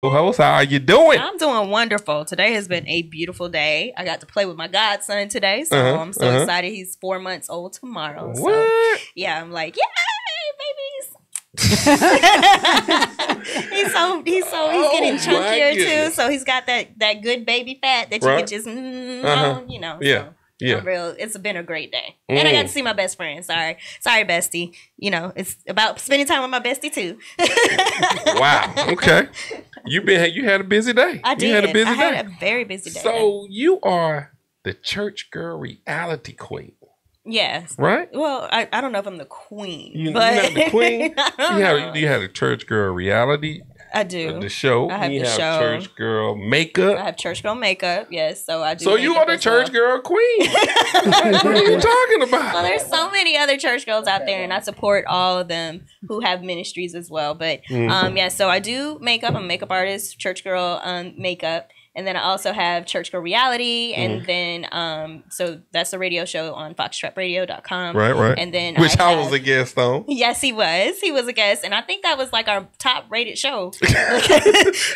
Co-host, how are you doing? I'm doing wonderful. Today has been a beautiful day. I got to play with my godson today, so I'm so excited. He's 4 months old tomorrow. What? So, yeah, I'm like, yay, babies. he's getting chunkier too. So he's got that good baby fat that you can just, you know. Yeah. So. Yeah. It's been a great day. And I got to see my best friend. Sorry, bestie. You know, it's about spending time with my bestie too. Wow. Okay. You had a busy day. I did. You had a busy day. I had a very busy day. So you are the church girl reality queen. Yes. Right? Well, I don't know if I'm the queen. You're not the queen? You had a church girl reality. I do. The show. I have you the have show. Church girl makeup. I have church girl makeup. Yes, so I do. So you are the church girl queen. What are you talking about? Well, there's so many other church girls out there, and I support all of them who have ministries as well. But yeah, so I do makeup. I'm a makeup artist, church girl makeup. And then I also have Church Girl Reality, and then so that's a radio show on foxtrapradio.com. Right. And then which I was a guest on. Yes, he was. He was a guest, and I think that was like our top rated show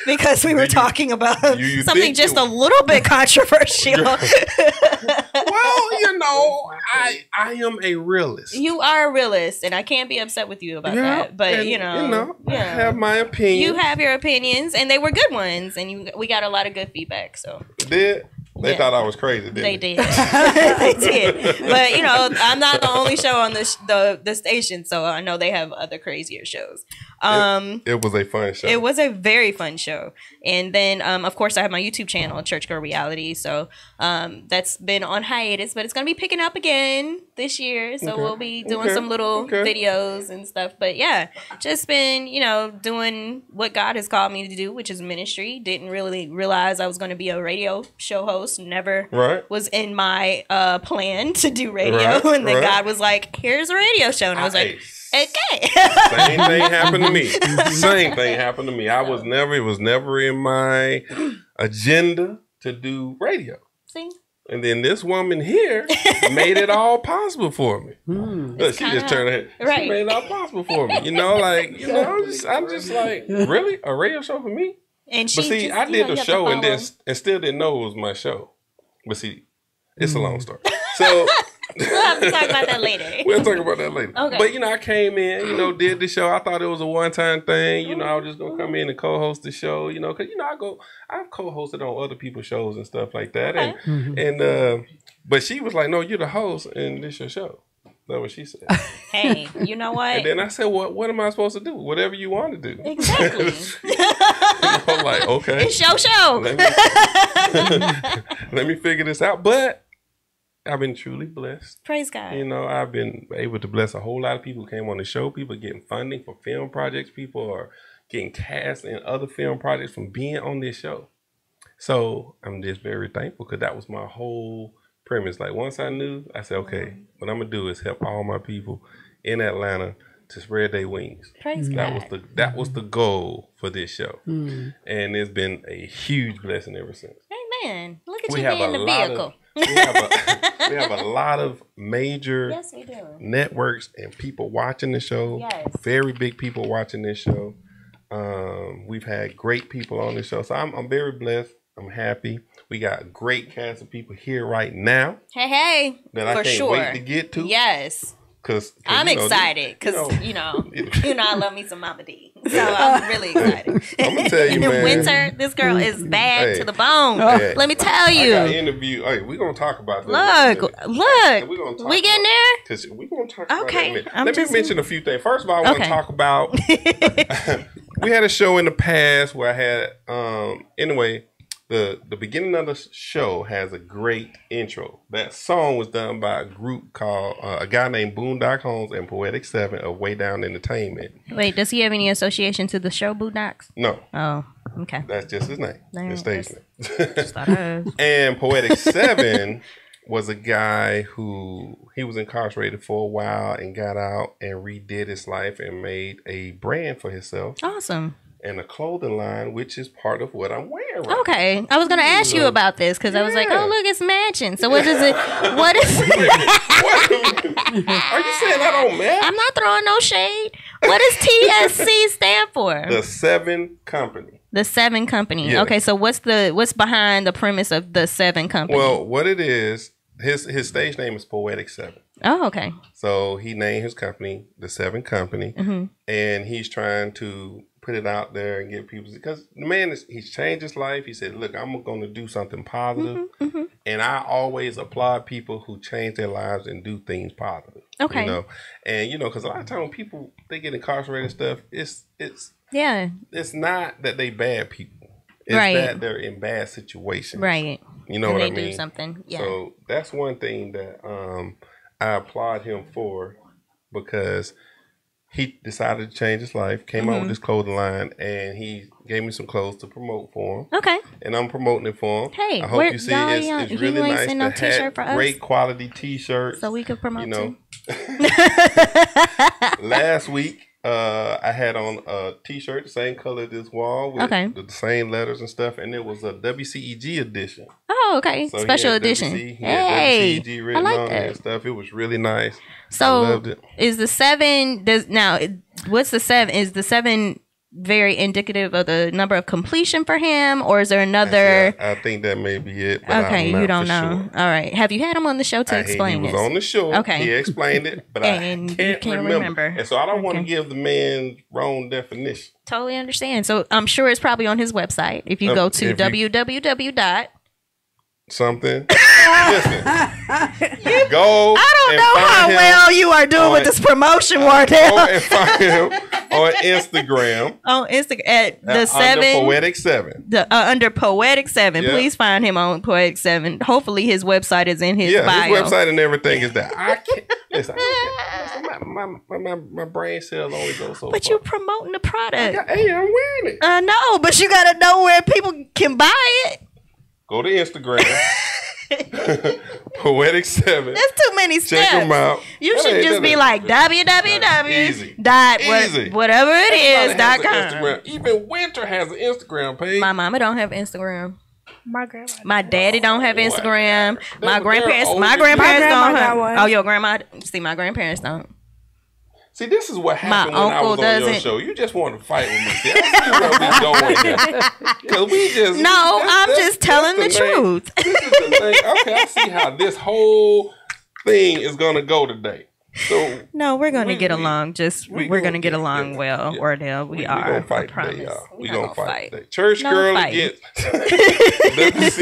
because we were talking about something just a little bit controversial. Well, you know, I am a realist. You are a realist, and I can't be upset with you about that. But you know, I have my opinion. You have your opinions, and they were good ones, and we got a lot of good feedback. So they thought I was crazy. They did. They did. But you know, I'm not the only show on the station, so I know they have other crazier shows. It was a fun show. It was a very fun show. And then of course I have my YouTube channel, Church Girl Reality. So that's been on hiatus, but it's gonna be picking up again this year. So we'll be doing some little videos and stuff. But yeah, just been, you know, doing what God has called me to do, which is ministry. Didn't really realize I was gonna be a radio show host. Never was in my plan to do radio. And then God was like, here's a radio show. And I was like, okay. Same thing happened to me. Same thing happened to me. It was never in my agenda to do radio. See? And then this woman here made it all possible for me. Look, she just turned her head. Right. She made it all possible for me. You know, like, you know, I'm just like, really? A radio show for me? And but see, I did the show and still didn't know it was my show. But see, it's a long story. So we'll have to talk about that later. We'll talk about that later. Okay. But, you know, I came in, you know, did the show. I thought it was a one-time thing. You know, I was just going to come in and co-host the show, you know, because, you know, I've co-hosted on other people's shows and stuff like that. Okay. But she was like, no, you're the host and this your show. That's what she said. Hey, you know what? And then I said, what am I supposed to do? Whatever you want to do. Exactly. I'm like, okay. It's your show. Let me figure this out. But I've been truly blessed. Praise God. You know, I've been able to bless a whole lot of people who came on the show. People getting funding for film projects. People are getting cast in other film projects from being on this show. So I'm just very thankful because that was my whole premise. Like once I knew, I said, okay, what I'm gonna do is help all my people in Atlanta to spread their wings. Praise God. That was the goal for this show, and it's been a huge blessing ever since. Amen. Look at you being the vehicle. We have a lot of major networks and people watching the show. Yes. Very big people watching this show. We've had great people on the show, so I'm very blessed. I'm happy. We got a great cast of people here right now. Hey, that I can't wait to get to. Yes. Cause I'm excited because you know I love me some Mama D, so I'm really excited. I'm gonna tell you, man. Wynter, this girl is bad to the bone. Let me tell you. I got an interview. Hey, we're gonna talk about this. Look. We getting there? Cause we're gonna talk about that. Let me mention a few things. First of all, I want to talk about. We had a show in the past where I had. Anyway. The beginning of the show has a great intro. That song was done by a group called a guy named Boondock Holmes and Poetic 7 of Way Down Entertainment. Wait, does he have any association to the show Boondocks? No. Oh, okay. That's just his name. His stage name. And Poetic 7 was a guy who he was incarcerated for a while and got out and redid his life and made a brand for himself. Awesome. And a clothing line, which is part of what I'm wearing right Okay. I was going to ask you about this because I was like, oh, look, it's matching. So what is it? What is it? Are you saying I don't match? I'm not throwing no shade. What does TSC stand for? The 7 Company. The Seven Company. Yes. Okay, so what's behind the premise of the Seven Company? Well, what it is, his stage name is Poetic Seven. Oh, okay. So he named his company the Seven Company, and he's trying to put it out there and get people, because the man he's changed his life. He said, "Look, I'm going to do something positive," and I always applaud people who change their lives and do things positive. Okay, you know, and because a lot of times when people they get incarcerated and stuff, it's not that they bad people. It's that they're in bad situations. Right. You know what I mean? They do something. Yeah. So that's one thing that I applaud him for, because he decided to change his life, came out with this clothing line, and he gave me some clothes to promote for him. Okay. And I'm promoting it for him. Hey, I hope you see it's really nice to have great quality t-shirts. So we could promote too. Last week, I had on a t-shirt, the same color as this wall, with the same letters and stuff, and it was a WCEG edition. Oh, okay. So special edition. Hey, WCEG written on it and stuff. It was really nice. So I loved it. Is the 7 what's the 7? Is the 7 very indicative of the number of completion for him, or is there another? I think that may be it. But okay, you don't know. Sure. All right. Have you had him on the show to explain this? He was on the show. Okay. He explained it, but and I can't remember. And so I don't want to give the man wrong definition. Totally understand. So I'm sure it's probably on his website. If you go to www. Something. Listen. Go. I don't know how well you are doing with this promotion, Wardell. Go and find him on Instagram. On Instagram at the 7 under Poetic 7. Under Poetic 7. Yeah. Please find him on Poetic 7. Hopefully his website is in his bio. His website and everything is there. I can't listen. My brain cells only go so But far. you're promoting the product. Hey, I'm wearing it. I know, but you gotta know where people can buy it. Go to Instagram. Poetic 7. There's too many steps. Check them out. You should just be like www. Whatever it is.com. Even Wynter has an Instagram page. My mama don't have Instagram. My daddy don't have Instagram. My grandparents don't have. Oh, your grandma. See, my grandparents don't. See, this is what happened when I was on your show. You just want to fight with me. See, I see where we going because we just. No, I'm just telling the truth. This is the thing. Okay, I see how this whole thing is going to go today. So no, we're going to get along. We're going to get along well, Wardell. We are. We're going to fight today, y'all. We're going to fight today. Church girl against. Let's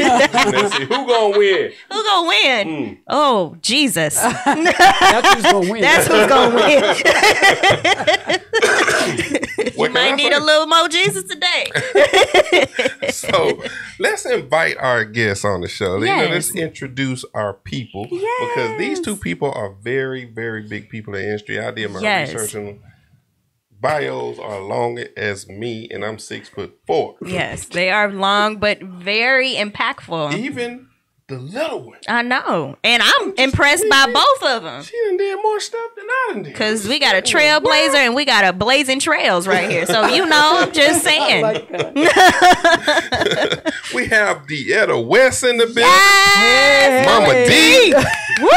see who going to win. Who going to win? Oh, Jesus. That's who's going to win. That's who's going to win. You might need a little more Jesus today. So let's invite our guests on the show. Yes. Let's introduce our people. Yes. Because these two people are very, very big people in the industry. I did my research and bios are long as me, and I'm 6'4". Yes, they are long but very impactful. Even the little one. I know. And I'm impressed by both of them. She done did more stuff than I done did. Because we got a trailblazer and we got a blazing trails right here. So, I'm just saying. We have DeEtta West in the building. Yes! Mama D. Woo!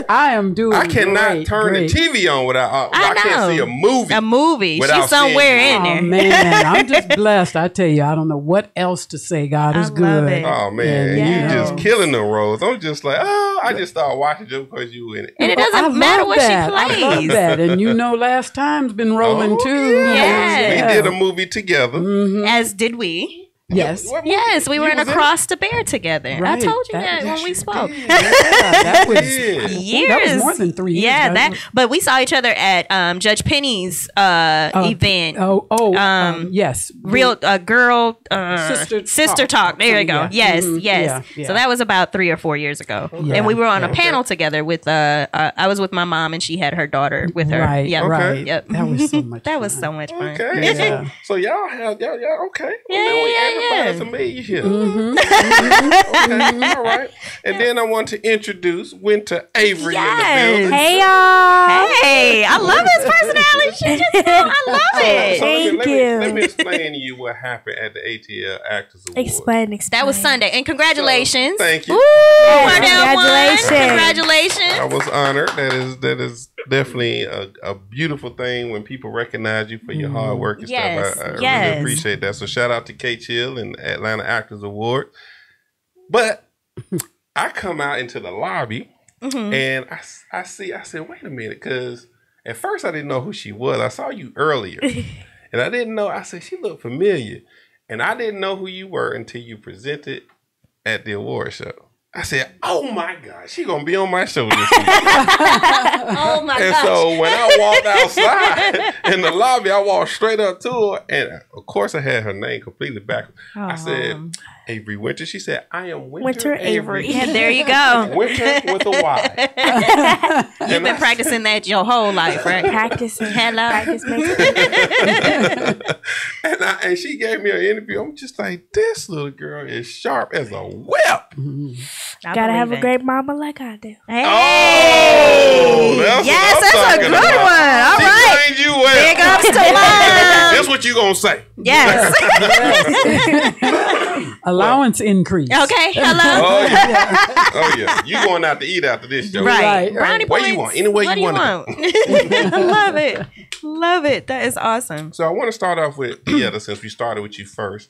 I am doing I cannot turn the TV on without. I can't see a movie. A movie. She's somewhere in there. Oh, man. I'm just blessed. I tell you, I don't know what else to say. God is good. Oh, man. You just killing the roles. I'm just like, I just started watching just because you in it. And it doesn't matter what she plays. I love that. And last time's been rolling too. Yes. We did a movie together. Mm-hmm. As did we. Yes. Yes, we were in Across the Bear together. Right. I told you that when we spoke. That was years. That was more than 3 years. Yeah, but we saw each other at Judge Penny's event. Yes. Real girl sister talk. There you go. Yeah. Yes, Mm-hmm. yes. Yeah. So that was about 3 or 4 years ago. Yeah. And we were on a panel together with I was with my mom and she had her daughter with her. Right. Yep. Right. Yep. That was so much That was so much fun. Okay. Yeah. So y'all have okay. Yeah. Everybody's made here. Mm-hmm. Okay. All right. And then I want to introduce Wynter Avery in the building. Hey, y'all. Hey, I love his personality. She just, I love it. Thank you. Let me explain to you what happened at the ATL Actors Award. Explain. That was Sunday. And congratulations. So, thank you. Congratulations. Congratulations. I was honored. That is definitely a beautiful thing when people recognize you for your hard work and stuff. I really appreciate that. So shout out to K Chill and Atlanta Actors Award. But I come out into the lobby and I said, wait a minute, because at first I didn't know who she was. I saw you earlier and I didn't know. I said, she looked familiar. And I didn't know who you were until you presented at the award show. I said, oh my God, she going to be on my show this week. Oh my God. And so when I walked outside in the lobby, I walked straight up to her. And of course, I had her name completely backwards. I said, Avery Wynter. She said, I am Wynter Avery. Yeah, there you go. Wynter with a Y. You've been practicing that your whole life, right? Practicing. Hello. Practice makes and she gave me an interview. I'm just like, this little girl is sharp as a whip. Gotta have a great mama like I do. Hey. Oh, that's a good one. All right. She trained you well. Big ups to mom. That's what you gonna say. Yes. Allowance increase. Okay. Hello. Oh yeah. You going out to eat after this show? Right. Brownie Where you want? Anywhere you want to go. I love it. Love it. That is awesome. So I want to start off with DeEtta, since we started with you first.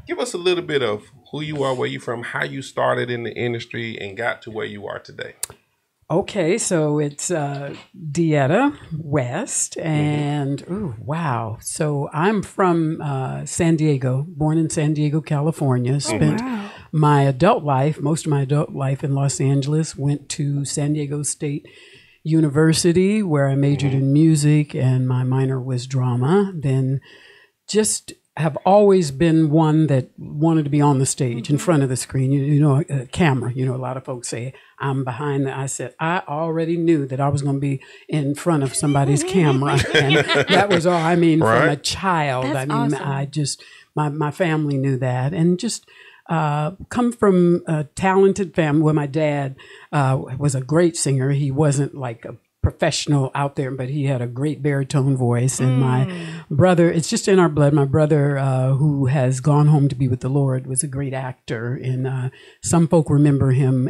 Give us a little bit of who you are, where you from, how you started in the industry, and got to where you are today. Okay, so it's DeEtta West, and wow. So I'm from San Diego, born in San Diego, California. Spent my adult life, most of my adult life in Los Angeles. Went to San Diego State University, where I majored in music, and my minor was drama. Then just have always been one that wanted to be on the stage in front of the screen, you know, a camera. You know, a lot of folks say, I'm behind I said, I already knew that I was going to be in front of somebody's camera. And that was all. I mean, from a child. That's awesome. I just, my family knew that. And just come from a talented family where my dad was a great singer. He wasn't like a professional out there, but he had a great baritone voice. And my brother, it's just in our blood. My brother, who has gone home to be with the Lord, was a great actor. And some folk remember him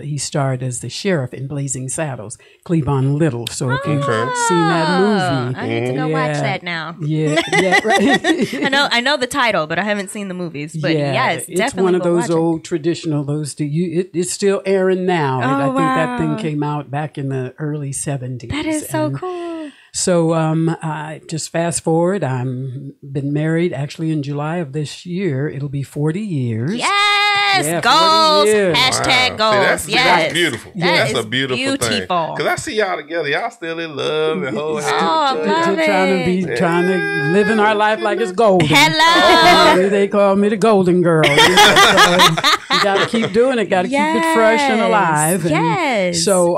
he starred as the sheriff in Blazing Saddles, Cleavon Little. So if you've seen that movie, I need to go watch that now. Yeah, right. I know the title, but I haven't seen the movies. But yes, it's definitely one of those watch old traditional. It's still airing now. And I think that thing came out back in the early 70s. That is so cool. So I just fast forward. I'm been married actually in July of this year. It'll be 40 years. Yes, Yeah, goals. 40 years. Hashtag goals. See, that's beautiful. That that's a beautiful thing. Because I see y'all together. Y'all still in love and whole house. Oh, I love it. Trying to living our life like it's golden. Hello. They call me the golden girl. You know, so you got to keep doing it. Got to keep it fresh and alive. And so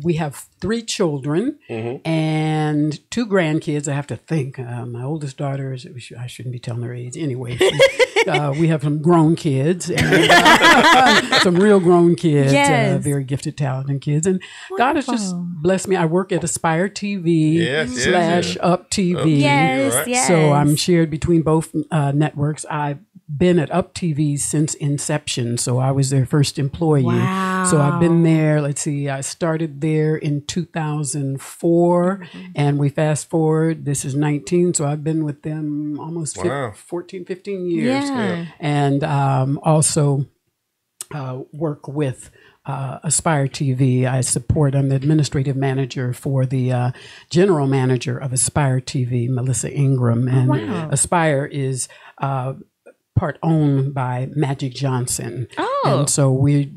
we have 3 children and 2 grandkids. I have to think. My oldest daughter is, I shouldn't be telling her age anyway. We have some grown kids, and, some real grown kids, very gifted, talented kids. And God has just blessed me. I work at Aspire TV / Up TV. Yes. So I'm shared between both networks. I've been at Up TV since inception. So I was their first employee. Wow. So I've been there. Let's see, I started there in 2004 and we fast forward. This is 19. So I've been with them almost 14, 15 years. Yeah. And also work with Aspire TV. I'm the administrative manager for the general manager of Aspire TV, Melissa Ingram. And Aspire is part owned by Magic Johnson. And so we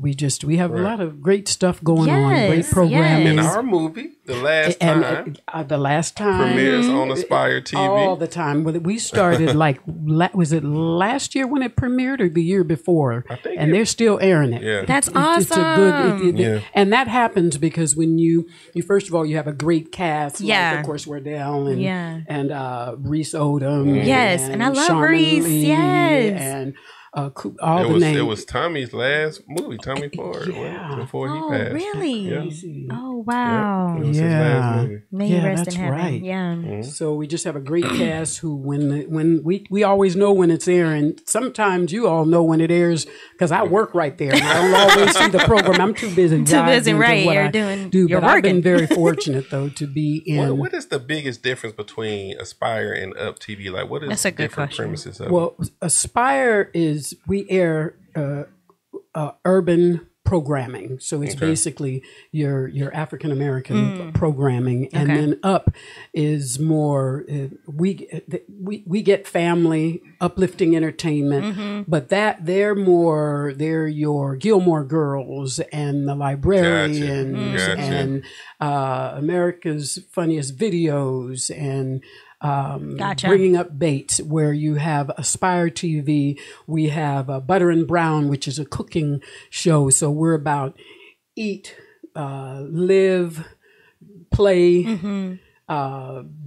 have a lot of great stuff going on, great programming. In our movie, the last time premieres on Aspire TV. All the time. We started was it last year when it premiered or the year before? I think they're still airing it. Yeah. That's awesome. It's a good, and that happens because when you first of all, you have a great cast. Like, of course, Wardell and Reese Odom. Yes. And I love Sharman Reese. Lee, yes. And all the names. It was Tommy's last movie, Tommy Ford, before he passed. Really? Yeah. Oh, wow. It was his last movie. May he rest that's in heaven. right. Yeah. Mm-hmm. So we just have a great cast who, when we always know when it's airing. Sometimes you all know when it airs because I work right there and I don't always see the program. I'm too busy. Right? You're But I've been very fortunate though to be in. What is the biggest difference between Aspire and Up TV? Like, what is the different premises of it? Well, Aspire is we air urban programming, so it's basically your African American programming, and then Up is more we get family uplifting entertainment, but they're your Gilmore Girls and the Librarians and America's Funniest Videos and Bringing Up Bates, where you have Aspire TV. We have Butter and Brown, which is a cooking show. So we're about eat, live, play,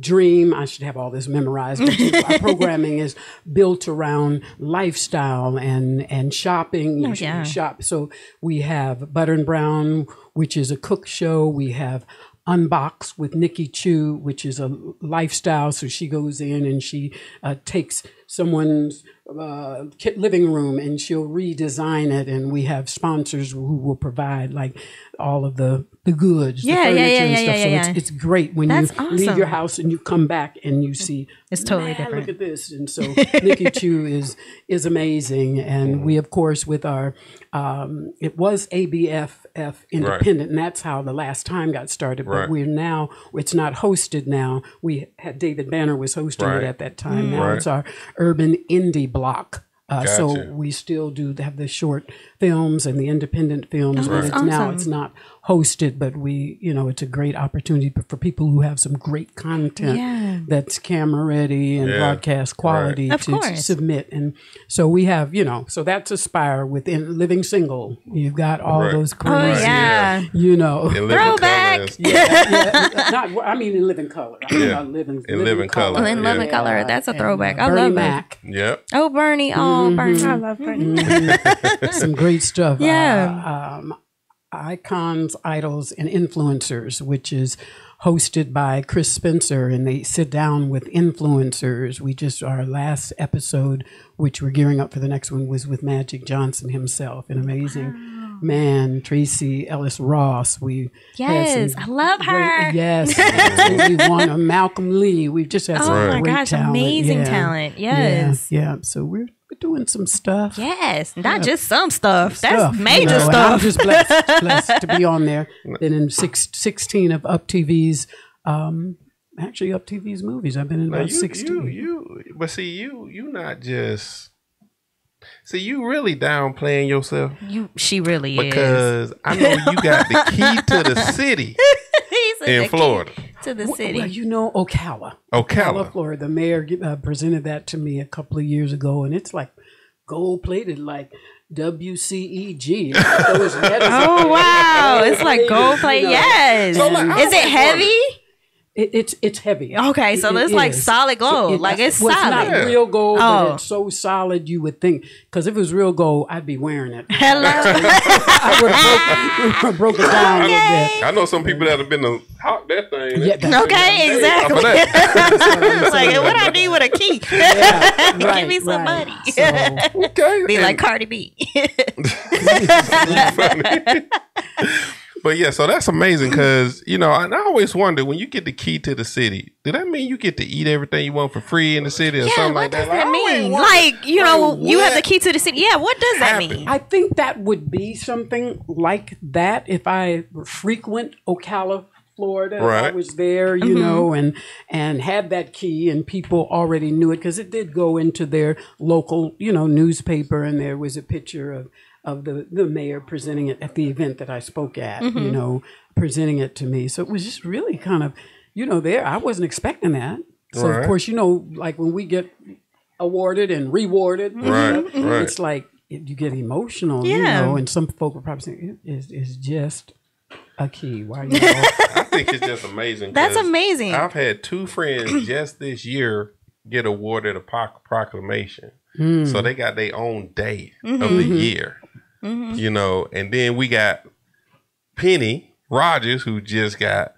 dream. I should have all this memorized. Our programming is built around lifestyle and shopping. You shop. So we have Butter and Brown, which is a cook show. We have Unbox with Nikki Chu, which is a lifestyle. So she goes in and she takes someone's living room and she'll redesign it. And we have sponsors who will provide like all of the goods, the furniture and stuff. So it's great when you leave your house and you come back and you see it's totally different. Look at this. And so Nikki Chu is amazing. And we, of course, with our it was ABFF Independent, and that's how the last time got started. But we're now, it's not hosted now. We had David Banner was hosting it at that time. Now it's our urban indie block. So we still do have the short films and the independent films, but now it's not hosted, but it's a great opportunity for people who have some great content that's camera ready and broadcast quality to submit. And so we have, so that's Aspire within Living Single. You've got all those crazy, throwback. In Living Color. In Living Color. In Living Color. That's a throwback. I Bernie love Mac. Yep. Oh, Bernie. Oh, Bernie. I love Bernie. Some great stuff. Yeah. Icons, Idols, and Influencers, which is hosted by Chris Spencer, and they sit down with influencers. Our last episode, which we're gearing up for the next one, was with Magic Johnson himself, an amazing man, Tracy Ellis Ross. I love her. We won Malcolm Lee. We've just had some great talent. Amazing talent. Yes. Yeah. So we're doing some stuff. Yes, not just some stuff. That's major stuff. I'm just blessed to be on there. Been in 16 of Up TV's, actually Up TV's movies. I've been in about 16. But see, you not just. See, you really downplaying yourself. She really is. Because I know you got the key to the city in Florida. To the city. Well, Ocala, Florida. The mayor presented that to me a couple of years ago, and it's like gold-plated, like WCEG. Oh, wow. It's like gold-plated. Yes. So is it heavy? It's heavy. Okay, so it's like solid gold. It's solid. It's not real gold, but it's so solid you would think. Because if it was real gold, I'd be wearing it. Hello. I would have broken down a little bit. I know some people that have been to hawk that thing. Okay, exactly. It's like, what I need with a key? Give me some money. So, be like Cardi B. But yeah, so that's amazing because, I always wonder when you get the key to the city, does that mean you get to eat everything you want for free in the city or something like that? What does that mean? You have the key to the city. Yeah, what does that mean? I think that would be something like that if I frequent Ocala, Florida. I was there, and had that key and people already knew it because it did go into their local, newspaper, and there was a picture of the mayor presenting it at the event that I spoke at, presenting it to me. So it was just really kind of, there. I wasn't expecting that. So, of course, like when we get awarded and rewarded, it's like you get emotional, and some folk are probably saying, it's just a key. Why I think it's just amazing. That's amazing. I've had two friends just this year get awarded a proclamation. So they got their own day of the year, you know. And then we got Penny Rogers, who just got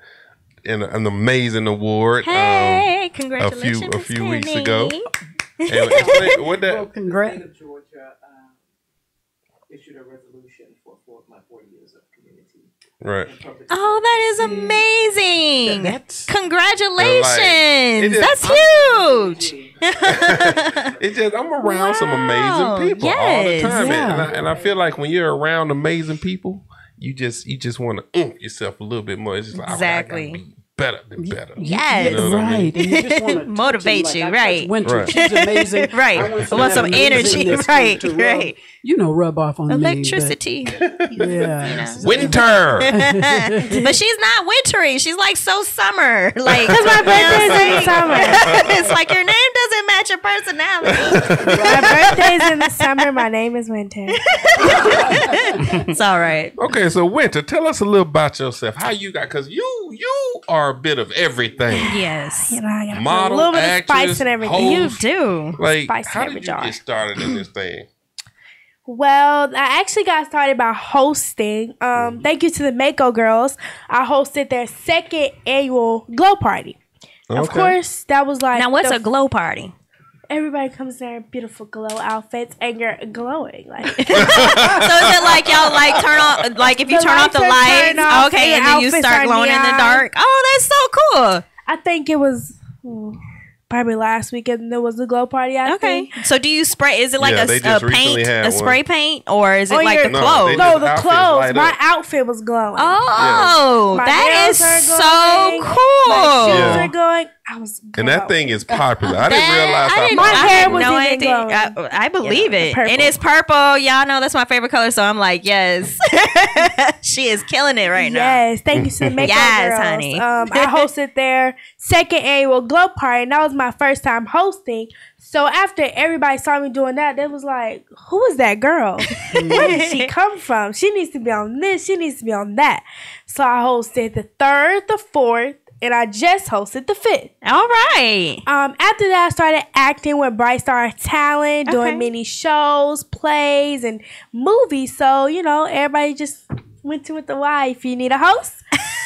an amazing award. Hey, congratulations, a few Penny. weeks ago. And what that? Well, congrats. Georgia issued a resolution for my 4 years of community. Right. Oh, that is amazing! That's Congratulations! Like, That's huge. It's just I'm around some amazing people all the Yes. time, Yeah. and I feel like when you're around amazing people, you just want to oomph yourself a little bit more. It's just like Exactly. I gotta be better than better. Yes. You know what I mean? right. And you just want to Motivate you, right. Wynter, Right. she's amazing. Right. I want some energy, amazingness right, to rub, right. rub off on Electricity. me. But, yeah. Winter. But she's not wintry. She's like so summer. Like, Because my birthday's in the summer. it's like your name doesn't match your personality. My birthday's in the summer. My name is Wynter. It's all right. Okay, so Winter, tell us a little about yourself. How you got? Because you are a bit of everything. Yes. You know, I got Model, a little bit of actress, spice and everything. You host. do. Like, Spice in how every did you jar. get started in this thing? Well, I actually got started by hosting. Thank you to the Mako girls. I hosted their second annual glow party. Of Okay. course, that was like Now, what's a glow party? everybody comes there in beautiful glow outfits and you're glowing like. So is it like y'all like turn on, like if you The turn off the lights are lights, turned off okay, and and then you outfits start are glowing in the neon. dark? Oh, that's so cool. I think it was probably last weekend there was a glow party. I Okay. think. So do you spray? Is it like Yeah, they a just recently paint, had a one. spray paint, or is it Oh, like the you're- clothes? they No, just the outfits clothes. light My up. outfit was glowing. Oh, My that is nails are so glowing. My cool. shoes Yeah. are glowing. I was glowing. And that thing is popular. I didn't realize how didn't- My popular hair it was no even idea. glowing. I believe Yeah, it. purple. And it's purple. Y'all know that's my favorite color. So I'm like, yes. She is killing it right now. Yes, thank you to the Makeup Yes, Girls. honey. I hosted their second annual glow party, and that was my first time hosting. So after everybody saw me doing that, they was like, "Who is that girl? Where did she come from? She needs to be on this. She needs to be on that." So I hosted the third, the fourth, and I just hosted the fifth. All right. After that, I started acting with Bright Star Talent, doing Okay. mini shows, plays, and movies. So, you know, everybody just went to with the Y. If you need a host,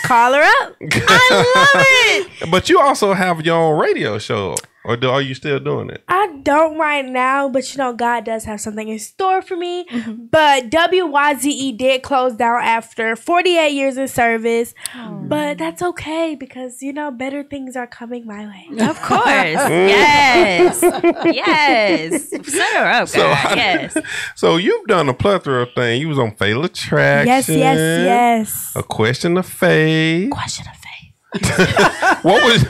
call her up. I love it. But you also have your own radio show, or are you still doing it? I don't right now, but you know, God does have something in store for me. Mm-hmm. But WYZE did close down after 48 years in service. Oh. But that's okay because, you know, better things are coming my way. Of course. Yes. Yes. Set her up, So, God. Yes. So you've done a plethora of things. You was on Fatal Attraction. Yes. A Question of Faith. Question of faith. What was?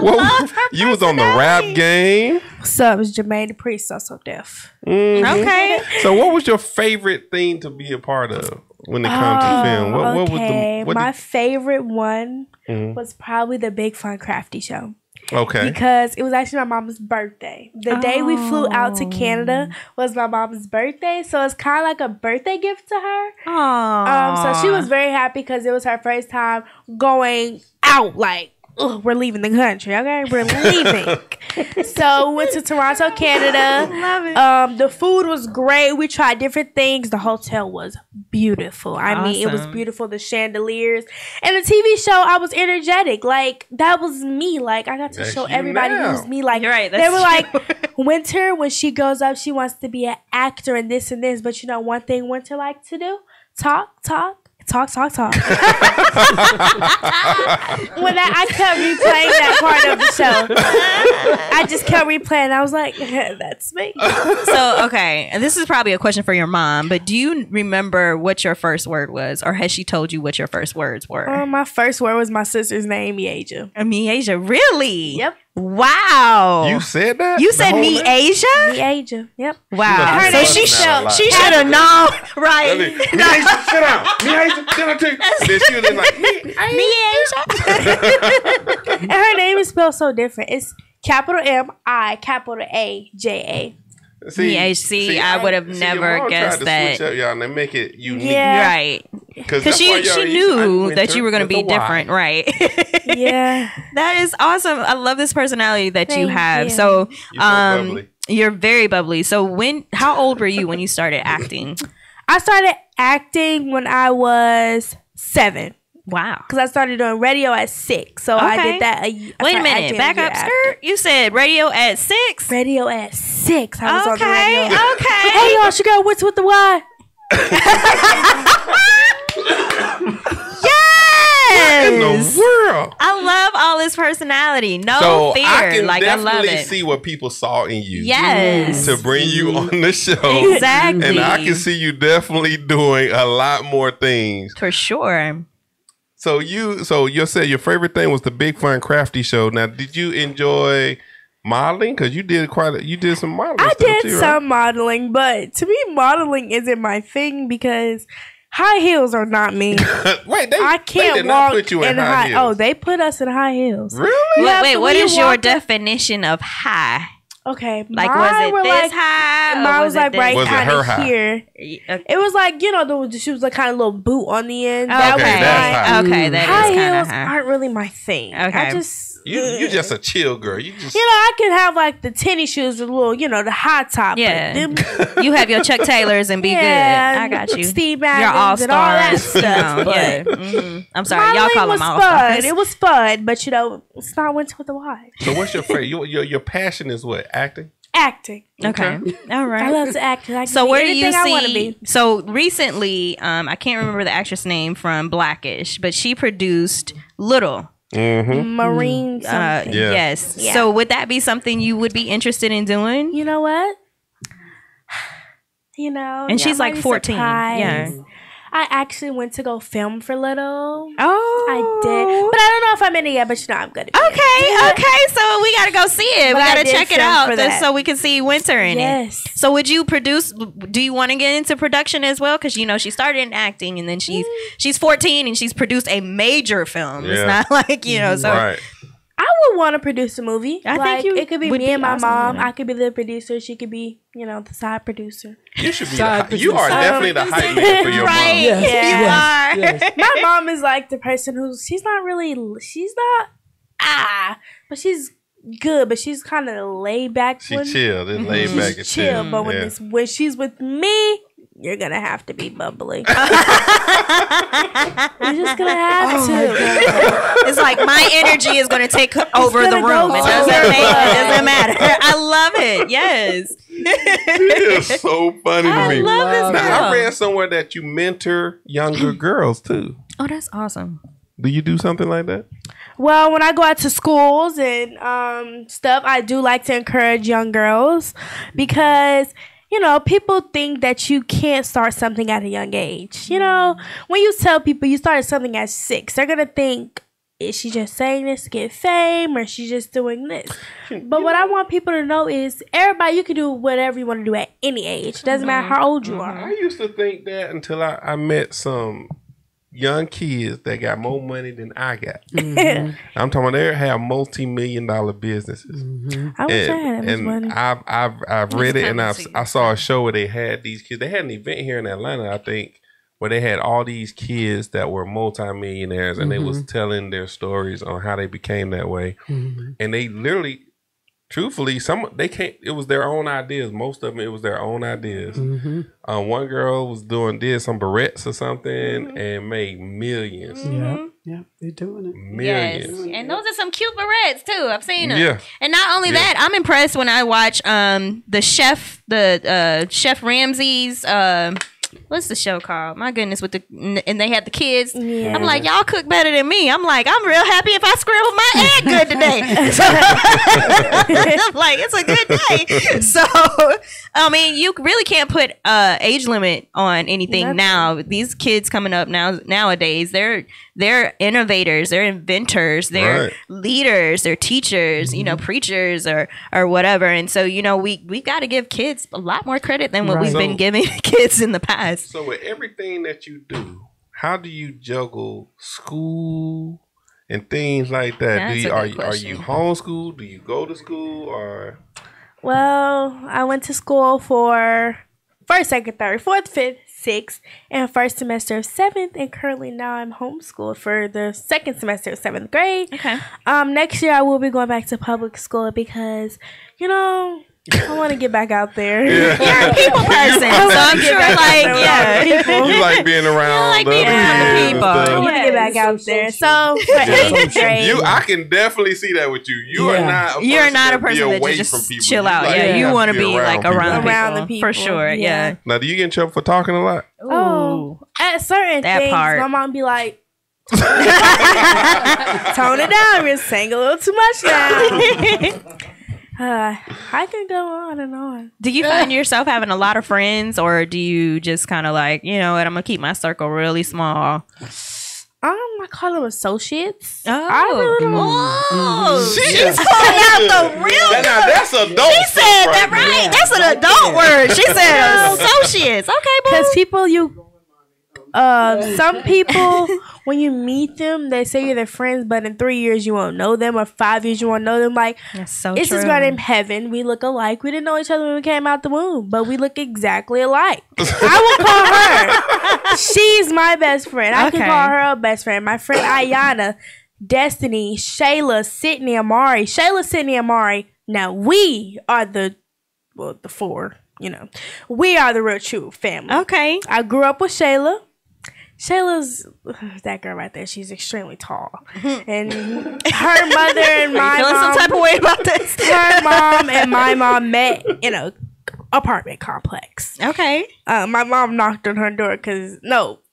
love her You was on the Rap Game. What's up? It's Jermaine Dupri, so deaf. Okay. So what was your favorite thing to be a part of when it comes to film? What was Okay, the? What my did, favorite one was probably the Big Fun Crafty Show. okay. Because it was actually my mom's birthday. The day we flew out to Canada was my mom's birthday. So it's kind of like a birthday gift to her. Aww. So she was very happy because it was her first time going out. Like, ugh, we're leaving the country, okay? We're leaving. So we went to Toronto, Canada. Love it. The food was great. We tried different things. The hotel was beautiful. I mean, it was Awesome. beautiful. The chandeliers. And the TV show, I was energetic. Like, that was me. Like, I got to That's show you everybody now. who's me. Like, You're right, they that's were true. like, Wynter, when she grows up, she wants to be an actor and this and this. But you know one thing Wynter likes to do? Talk. When I kept replaying that part of the show, I just kept replaying. I was like, that's me. So, okay. And this is probably a question for your mom, but do you remember what your first word was? Or has she told you what your first words were? My first word was my sister's name, Mieja. Asia, really? Yep. Wow. You said that? You The said whole me name? Asia? Mieja. Yep. Wow. Her So name she is Mieja. she should have known, right? Me, Asia, sit down. Me, Asia, sit down too. Then she was just like, me. And her name is spelled so different. It's capital M-I, capital A-J-A. See, I would have your never mom guessed tried to that. switch up, y'all, and they make it unique. Yeah. Right. Because she knew that you were going to be different, right? Yeah. That is awesome. I love this personality that you have. You. So, bubbly. you're very bubbly. So how old were you when you started acting? I started acting when I was 7. Wow. Because I started doing radio at 6. So I did that. Wait a minute. Back up, skirt. You said radio at 6? Radio at 6. I was on the radio. Okay. Hey, y'all, she got what's with the Y? Yes. In the world. I love all his personality. No So fear. I can I love definitely it. see what people saw in you. Yes. To bring you on the show. Exactly. And I can see you definitely doing a lot more things. For sure. So you said your favorite thing was the Big Fun Crafty show. Now, did you enjoy modeling? Because you did some modeling. I did too, some modeling, but to me, modeling isn't my thing because high heels are not me. Wait, I can't they did walk not put you in high heels. Oh, they put us in high heels. Really? Wait, what is your walk definition of high? Okay, Like, was it this high? Mine was like right Was it kind her of high? here. Okay. It was like, the shoes like kind of little boot on the end. Okay, That was that's high. Okay, that high is kind of heels high. aren't really my thing. Okay. I just You just a chill girl. You just I can have like the tennis shoes with a little, the high top. but Yeah. them- You have your Chuck Taylors and be Yeah, good. I got you. Steve Your Madden's all and all that stars. stuff. But Yeah. I'm sorry, y'all modeling call was them all fun. stars. It was fun, but it's not Wynter with the Y. So what's your favorite? Your passion is what? Acting? Acting. Okay. All right. I love to act. I can So be where do you anything I want to see? be. So recently, I can't remember the actress name from Blackish, but she produced Little. Mm-hmm. Marine something. Yeah. Yes. Yeah. So would that be something you would be interested in doing? You know what? And she's like 14. Yeah. I actually went to go film for Little. Oh, I did. But I don't know if I'm in it yet, but I'm good. Okay. So we gotta go see it. But We I gotta did check it film out for that. so we can see Wynter in it. Yes. So would you produce? Do you want to get into production as well? Because she started in acting and then she's 14 and she's produced a major film. Yeah. It's not like so. Right. I would want to produce a movie. I think it could be would me be and my awesome, mom. yeah. I could be the producer. She could be, the side producer. You should be. Side You are producer. definitely the hype man for your Right. mom. Yes, You yes, are. yes. My mom is like the person she's not but she's good, but she's kind of laid back. She chill. Just laid back and chill. But Yeah. when she's with me, you're gonna have to be bubbly. You're just gonna have to. It's like my energy is going to take over the gonna room. go It all doesn't matter. I love it. Yes. It is so funny to me. love this Now, girl. I read somewhere that you mentor younger girls too. Oh, that's awesome. Do you do something like that? Well, when I go out to schools and stuff, I do like to encourage young girls because people think that you can't start something at a young age. When you tell people you started something at 6, they're gonna think, is she just saying this to get fame or is she just doing this? But what I want people to know is you can do whatever you want to do at any age. Doesn't matter how old you I are. used to think that until I met some young kids that got more money than I got. I'm talking about they have multi-million-dollar businesses. I wish I had this money. I've read it and I saw a show where they had these kids. They had an event here in Atlanta, I think, where they had all these kids that were multi-millionaires and they was telling their stories on how they became that way. And they literally, truthfully, it was their own ideas. Most of them, it was their own ideas. One girl did some barrettes or something and made millions. Yeah, they're doing it. Millions. Yes. And those are some cute barrettes too. I've seen them. Yeah. And not only that, I'm impressed when I watch the Chef Ramsay's what's the show called? My goodness, and they had the kids. Yeah. I'm like, y'all cook better than me. I'm like, I'm real happy if I scramble my egg good today. I'm like, it's a good day. So, I mean, you really can't put age limit on anything now. These kids coming up nowadays, they're innovators, they're inventors, they're leaders, they're teachers, preachers or whatever. And so, we got to give kids a lot more credit than what we've been giving kids in the past. So with everything that you do, how do you juggle school and things like that? That's Are a good question. you homeschooled? Do you go to school or? Well, I went to school for 1st, 2nd, 3rd, 4th, 5th, 6th and first semester of 7th, and currently now I'm homeschooled for the second semester of 7th grade. Okay. Next year I will be going back to public school because, I want to get back out there. You're a people person, so I'm sure, you like being around. Like being around people. I want to get back out there. So for 8th grade, I can definitely see that with you. You're not a person that just chill out. Like, you want to be like around the people for sure. Yeah. Now, do you get in trouble for talking a lot? Oh, at certain things, part. my mom be like, tone it down. You're saying a little too much now. I can go on and on. Do you find yourself having a lot of friends, or do you just kind of like, you know what, I'm gonna keep my circle really small? I call them associates. Oh, I really don't. Oh, She's pulling out the real. Now that's adult. She said that right. That's an adult word. She said associates. Okay, boo. Because people some people, when you meet them, they say you're their friends, but in 3 years you won't know them, or 5 years you won't know them. Like, that's so it's true. this girl named Heaven. We look alike. We didn't know each other when we came out the womb, but we look exactly alike. I will call her. She's my best friend. I can call her a best friend. My friend Ayana, Destiny, Shayla, Sydney, Amari. Shayla, Sydney, Amari. Now we are the four. We are the real true family. Okay. I grew up with Shayla. Shayla's that girl right there. She's extremely tall, and her mother and my feeling mom. Some type of way about this. Her mom and my mom met in a apartment complex. Okay. My mom knocked on her door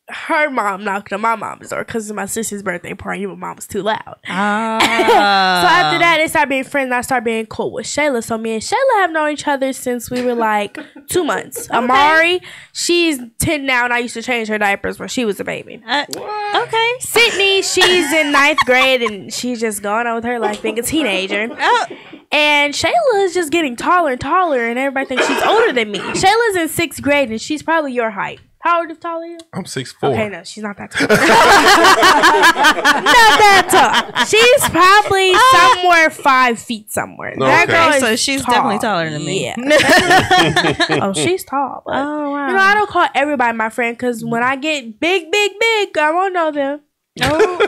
her mom knocked on my mom's door because of my sister's birthday party. My mom was too loud. So after that, they started being friends. And I started being cool with Shayla. So me and Shayla have known each other since we were like 2 months. Okay. Amari, she's 10 now, and I used to change her diapers when she was a baby. Okay. Sydney, she's in 9th grade, and she's just going on with her life being a teenager. And Shayla is just getting taller and taller, and everybody thinks she's older than me. Shayla's in 6th grade, and she's probably your height. How tall are you? I'm 6'4". Okay, no, she's not that tall. Not that tall. She's probably somewhere 5 feet somewhere. No, that girl is so she's tall. definitely taller than me. Yeah. Oh, she's tall. But, wow. I don't call everybody my friend because when I get big, I won't know them. No,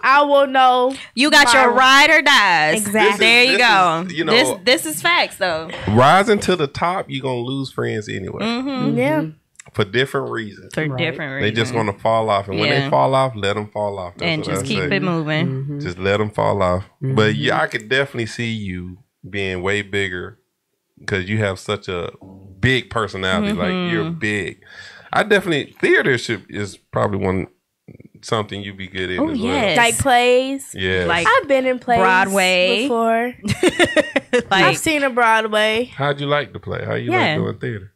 I will know. You got your ride or dies. Exactly. There you go. Is, this is facts though. Rising to the top, you're gonna lose friends anyway. Mm-hmm. Yeah. For different reasons. For different reasons. They just want to fall off. And when they fall off, let them fall off. And just keep it moving. Mm-hmm. Just let them fall off. Mm-hmm. But I could definitely see you being way bigger because you have such a big personality. Mm-hmm. Like, you're big. Theater is probably something you'd be good in as well. Like plays. Yeah. Like I've been in plays Broadway before. I've seen a Broadway. How'd you like to play? How you like doing theater?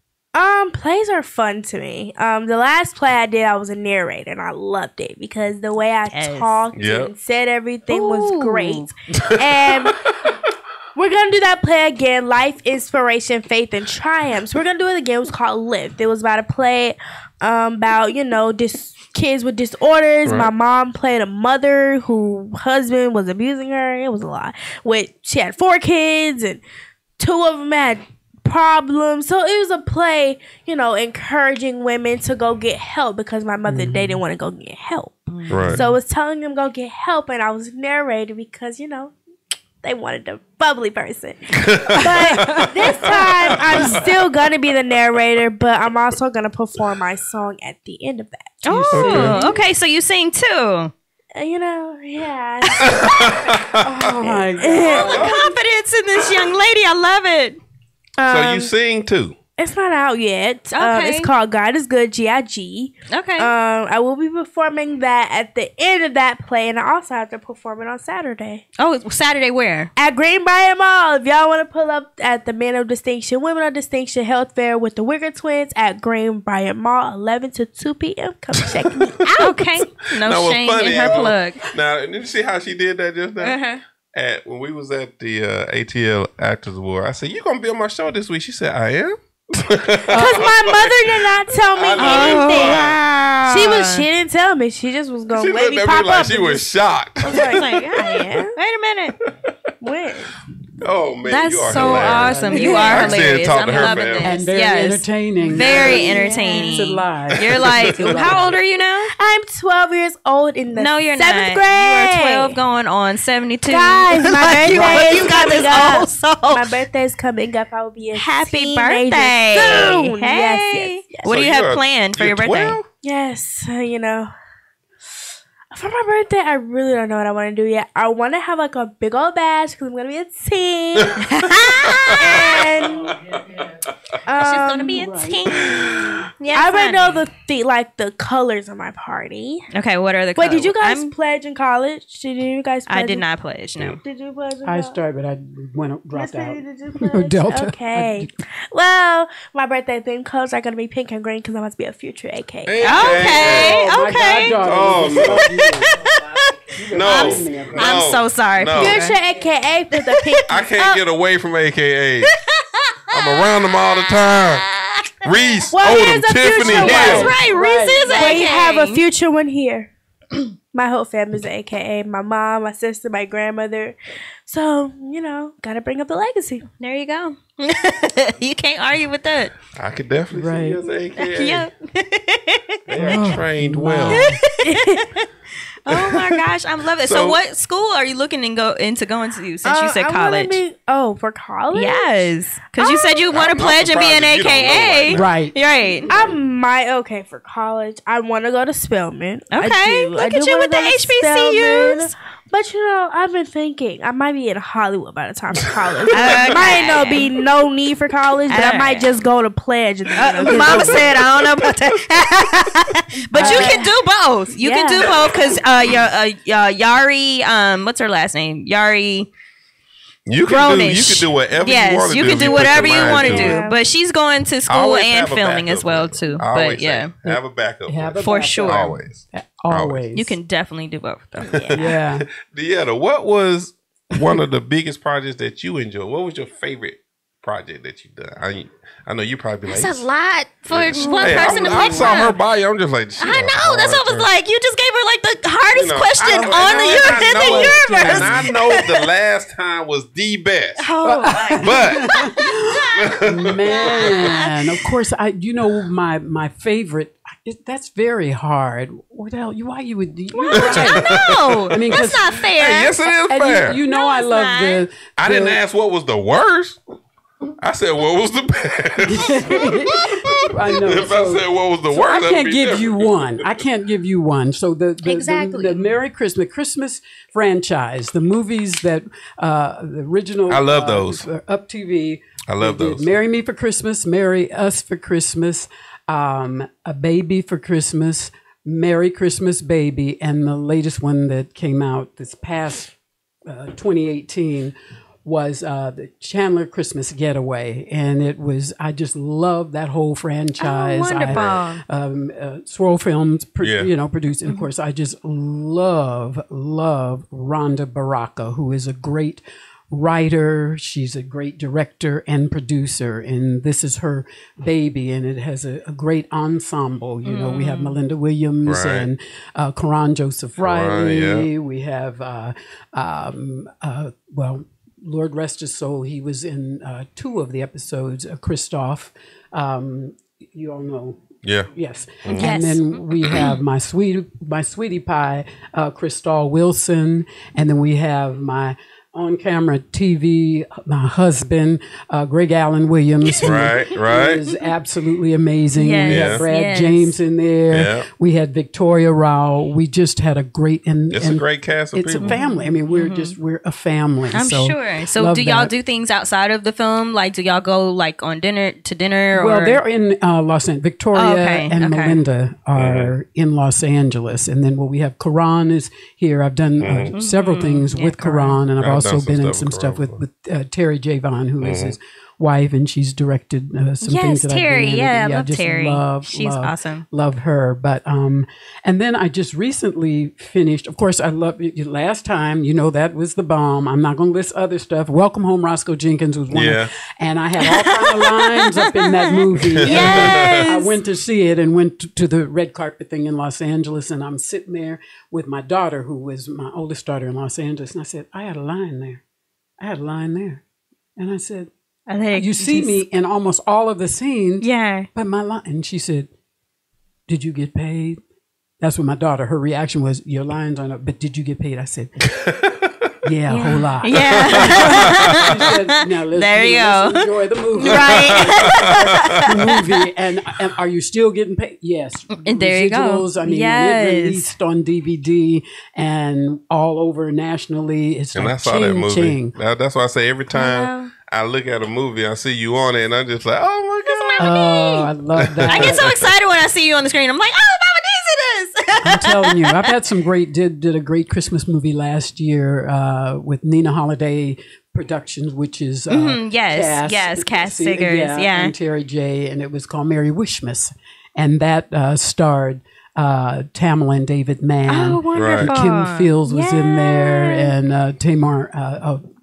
Plays are fun to me. The last play I did, I was a narrator, and I loved it because the way I talked and said everything was great. And we're gonna do that play again. Life, Inspiration, Faith, and Triumphs. We're gonna do it again. It was called Lift. It was about a play about kids with disorders. Right. My mom played a mother whose husband was abusing her. It was a lot. She had 4 kids, and 2 of them had problems. So it was a play, encouraging women to go get help because my mother, they didn't want to go get help. Right. So I was telling them go get help, and I was narrating because, they wanted a bubbly person. But this time, I'm still going to be the narrator, but I'm also going to perform my song at the end of that. Oh, okay. So you sing too. Yeah. Oh my God. The confidence in this young lady. I love it. So you sing too? It's not out yet. Okay. It's called God is Good, G.I.G. Okay. I will be performing that at the end of that play, and I also have to perform it on Saturday. Oh, Saturday where? At Greenbrier Mall. If y'all want to pull up at the Men of Distinction, Women of Distinction Health Fair with the Wigger Twins at Greenbrier Mall, 11 to 2 p.m. Come check me out. Okay. No shame in her plug. Now, did you see how she did that just now? Uh-huh. When we was at the ATL Actors Award, I said, "You gonna be on my show this week?" She said, "I am." Because my mother did not tell me anything. Wow. She didn't tell me. She just was going to let me pop up. She was shocked. I was like, I am. Wait a minute. When? Oh man, That's you are so hilarious. awesome. You are hilarious. talk I'm to her, loving fam. this. And very entertaining. Very entertaining. It's a lie. You're like, how old are you now? I'm 12 years old in the No, you're 7th not. grade. You are 12 going on 72. Guys, my birthday is you got this coming old up. soul. My birthday is coming up. I will be a Happy teenager birthday. soon. Hey. Yes. What So do you have planned for your birthday? 12? Yes, you know. For my birthday, I really don't know what I want to do yet. I want to have like a big old bash because I'm gonna be a teen. And She's gonna be a teen. Yeah, I already know the colors of my party. Okay, what are the Wait, colors? did you guys pledge in college? Did you guys? I Pledge did not pledge. No. Did you pledge? In I college? started, but I dropped out. Did you pledge? Delta. Okay. Well, my birthday theme colors are gonna be pink and green because I must be a future AK. Okay. Oh, Okay. No, I'm so sorry. No. Future AKA for the pink. I can't get away from AKA. I'm around them all the time. Reese, Well, here's Odom, the Tiffany, future one. That's Hill. right. Reese is an We AKA. have a future one here. My whole family's an AKA. My mom, my sister, my grandmother. So, you know, gotta bring up the legacy. There you go. You can't argue with that. I could definitely see you as an AKA. Yep. They are trained well. Oh my gosh, I'm loving it. So, what school are you looking into going to since you said I'm college? for college? Yes, because you said you want to I'm pledge and be an surprised if you don't AKA. know Right. Right. I might for college. I want to go to Spelman. Okay, I look do at you wanna with the go to HBCUs. Spelman. But you know, I've been thinking I might be in Hollywood by the time for college. Might not be no need for college, but I might just go to pledge. And Mama said, I don't know about that. But you can do both. You can do both because Yari, what's her last name? Yari. You can do whatever you want to do. You can do whatever you want to do. Yeah. But she's going to school Always and have a filming backup as well plan. too. I always But yeah, say, have a backup. Have plan. a for backup. sure. Always. Always. You can definitely do both though. Yeah. DeEtta, what was one of the biggest projects that you enjoyed? What was your favorite project that you've done? I know you probably like. That's a lot for one Hey, person to I pick saw her from. bio. I'm just like, I know. That's what I was like. You just gave her like the hardest You know, question I in the universe. And I know the last time was the best. Oh my But Man, of course, my favorite. That's very hard. Wardell, why you would? I know. I mean, that's not fair. hey, yes, it is and fair. you know, No, I it's love not. I didn't ask what was the worst. I said what was the best. I know. If I said what was the worst, I that'd can't be give different. you one. I can't give you one. So Exactly. the Merry Christmas franchise, the movies that the original. I love those. Up TV. I love They did those. Marry Me for Christmas, Marry Us for Christmas, A Baby for Christmas, Merry Christmas Baby, and the latest one that came out this past 2018 was the Chandler Christmas Getaway, and it was, I just love that whole franchise. wonderful. Swirl Films, Yeah. produced, and of course, I just love Rhonda Baraka, who is a great writer. She's a great director and producer, and this is her baby, and it has a great ensemble. You know, we have Melinda Williams Right. and Karan Joseph Riley. yeah. We have Lord rest his soul. He was in 2 of the episodes. Christoph, you all know. Yeah. Yes. Yes. And then we have my sweetie pie, Crystal Wilson, and then we have my on-camera TV, my husband, Greg Allen Williams, who Right. is absolutely amazing. Yes, We Yeah. had Brad yes. James in there. Yeah. We had Victoria Rao. We just had a great It's a great cast of it's people. a family. I mean, we're a family. I'm so sure. So love do y'all that. do things outside of the film? Like, do y'all go like on dinner? Well, Or? they're in Los Angeles. Victoria Oh, okay, and okay. Melinda are in Los Angeles. And then we have Karan is here. I've done several things with Karan, and I've I've also done some been in stuff some with stuff Karan with Terry Javon, who is his wife, and she's directed some things that Terry. I've been in. Yeah, I love just Terry. She's love, awesome. Love her. But and then I just recently finished. Of course, I love last time. You know, that was the bomb. I'm not going to list other stuff. Welcome Home, Roscoe Jenkins was one. Yeah. And I had all kinds of lines up in that movie. Yes. I went to see it and went to the red carpet thing in Los Angeles, and I'm sitting there with my daughter, who was my oldest daughter in Los Angeles, and I said, I had a line there. I had a line there. And I said, I think you see me in almost all of the scenes. Yeah. But my line, and she said, did you get paid? That's what my daughter, her reaction was, your lines aren't up, but did you get paid? I said, yeah, a whole lot. Yeah. She said, now There you go. let's enjoy the movie. Right. The movie. And are you still getting paid? Yes. And there you go. Residuals, I mean, Yes. it released on DVD and all over nationally. It's And like I saw that movie. ching. That's why I say every time I look at a movie, I see you on it, and I'm just like, oh my God. Oh, I love that. I get so excited when I see you on the screen. I'm like, oh, Mama Daisy this. I'm telling you, I've had some great, did a great Christmas movie last year with Nina Holiday Productions, which is Cass Figures, and Terry J, and it was called Merry Wishmas, and that starred Tamala and David Mann. Oh, wonderful. Kim Fields was in there, and Tamar,